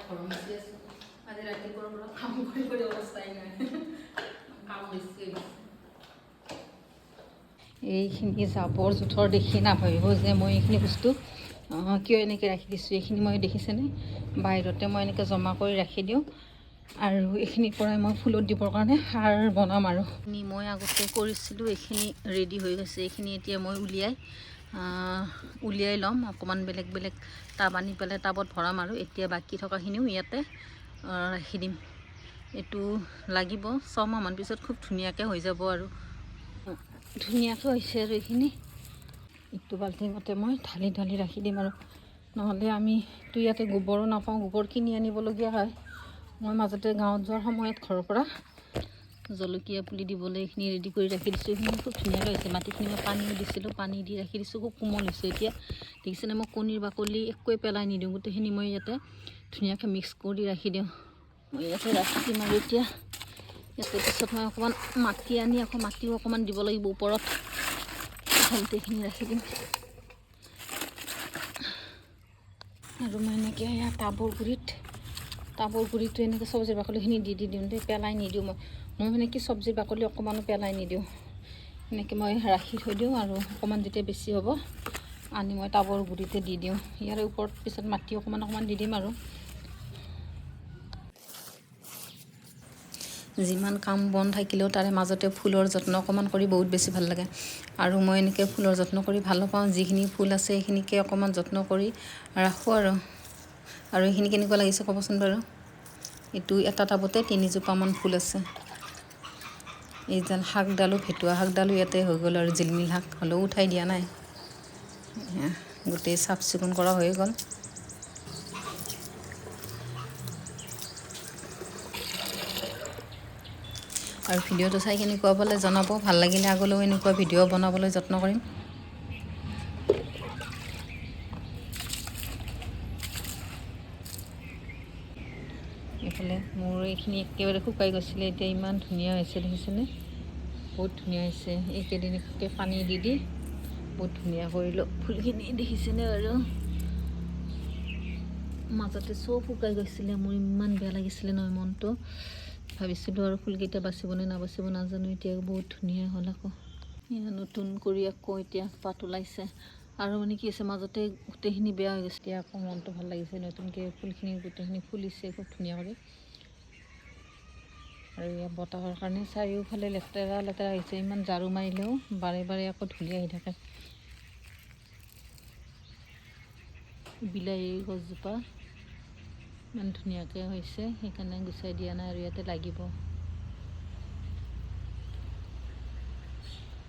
ঘৰ মুচি আছোঁ আজি ৰাতিপুৱাৰ পৰা কাম কৰি অৱস্থাই নাই কাম বেছি এইখিনি জাবৰ জোঁথৰ দেখি নাভাবিব যে মই এইখিনি বস্তু কিয় এনেকৈ ৰাখি দিছোঁ। এইখিনি মই দেখিছেনে বাহিৰতে মই এনেকৈ জমা কৰি ৰাখি দিওঁ আৰু এইখিনিৰ পৰাই মই ফুলত দিবৰ কাৰণে সাৰ বনাম। আৰু মই আগতে কৰিছিলোঁ, এইখিনি ৰেডি হৈ গৈছে। এইখিনি এতিয়া মই উলিয়াই ল'ম, অকণমান বেলেগ বেলেগ টাব আনি পেলাই টাবত ভৰাম আৰু এতিয়া বাকী থকাখিনিও ইয়াতে ৰাখি দিম। এইটো লাগিব 6 মাহমান পিছত খুব ধুনীয়াকৈ হৈ যাব আৰু ধুনীয়াকৈ হৈছে। আৰু এইখিনি ইটো বাল্টিঙতে মই ঢালি ঢালি ৰাখি দিম আৰু নহ'লে আমিতো ইয়াতে গোবৰো নাপাওঁ, গোবৰ কিনি আনিবলগীয়া হয়। মই মাজতে গাঁৱত যোৱাৰ সময়ত ঘৰৰ পৰা জলকীয়া পুলি দিবলৈ এইখিনি ৰেডি কৰি ৰাখি দিছোঁ। এইখিনি খুব ধুনীয়াকৈ হৈছে। মাটিখিনি মই পানীও দিছিলোঁ, পানী দি ৰাখি দিছোঁ, খুব কোমল হৈছে। এতিয়া দেখিছেনে মই কণীৰ বাকলি একোৱে পেলাই নিদিওঁ, গোটেইখিনি মই ইয়াতে ধুনীয়াকৈ মিক্স কৰি ৰাখি দিওঁ। মই ইয়াতে ৰাখি দিম আৰু এতিয়া ইয়াতে পিছত মই অকণমান মাটি আনি আকৌ মাটিও অকণমান দিব লাগিব ওপৰত, এইখিনি ৰাখি দিম। আৰু মই এনেকৈ এয়া টাবৰ গুড়িটো এনেকৈ চব্জিৰ বাকলিখিনি দি দিওঁ দেই, পেলাই নিদিওঁ। মই মানে কি চব্জিৰ বাকলি অকণমানো পেলাই নিদিওঁ, এনেকৈ মই ৰাখি থৈ দিওঁ আৰু অকণমান যেতিয়া বেছি হ'ব আনি মই টাবৰ গুড়িতে দি দিওঁ। ইয়াৰ ওপৰত পিছত মাটি অকণমান দি দিম। আৰু যিমান কাম বন থাকিলেও তাৰে মাজতে ফুলৰ যত্ন অকণমান কৰি বহুত বেছি ভাল লাগে। আৰু মই এনেকৈ ফুলৰ যত্ন কৰি ভাল পাওঁ। যিখিনি ফুল আছে সেইখিনিকে অকণমান যত্ন কৰি ৰাখোঁ। আৰু এইখিনি কেনেকুৱা লাগিছে ক'বচোন বাৰু। এইটো এটা টাবতে 3 জোপামান ফুল আছে। এইডাল শাকডালো ভেটুৱা শাকডালো ইয়াতে হৈ গ'ল আৰু জিলমিল শাক হ'লেও উঠাই দিয়া নাই, গোটেই চাফ চিকুণ কৰা হৈ গ'ল। আৰু ভিডিঅ'টো চাই কেনেকুৱা পালে জনাব, ভাল লাগিলে আগলৈও এনেকুৱা ভিডিঅ' বনাবলৈ যত্ন কৰিম। এইফালে মোৰ এইখিনি একেবাৰে শুকাই গৈছিলে, এতিয়া ইমান ধুনীয়া হৈছে দেখিছেনে, বহুত ধুনীয়া হৈছে। এইকেইদিন পানী দি বহুত ধুনীয়া কৰিলোঁ ফুলখিনি, দেখিছেনে আৰু মাজতে চব শুকাই গৈছিলে। মোৰ ইমান বেয়া লাগিছিলে নহয় মনটো, ভাবিছিলোঁ আৰু ফুলকেইটা বাচিব নে নাবাচিব নাজানো। এতিয়া বহুত ধুনীয়া হ'ল। আকৌ এয়া নতুন কৰি আকৌ এতিয়া পাত ওলাইছে। আৰু মানে কি হৈছে মাজতে গোটেইখিনি বেয়া হৈ গৈছে, এতিয়া আকৌ মনটো ভাল লাগিছে, নতুনকৈ ফুলখিনি গোটেইখিনি ফুলিছে খুব ধুনীয়া কৰি। আৰু ইয়াত বতাহৰ কাৰণে চাৰিওফালে লেতেৰা হৈছে, ইমান ঝাৰু মাৰিলেও বাৰে বাৰে আকৌ ধূলি আহি থাকে। বিলাহীৰ গছজোপা ইমান ধুনীয়াকৈ হৈছে, সেইকাৰণে গুচাই দিয়া নাই আৰু ইয়াতে লাগিব।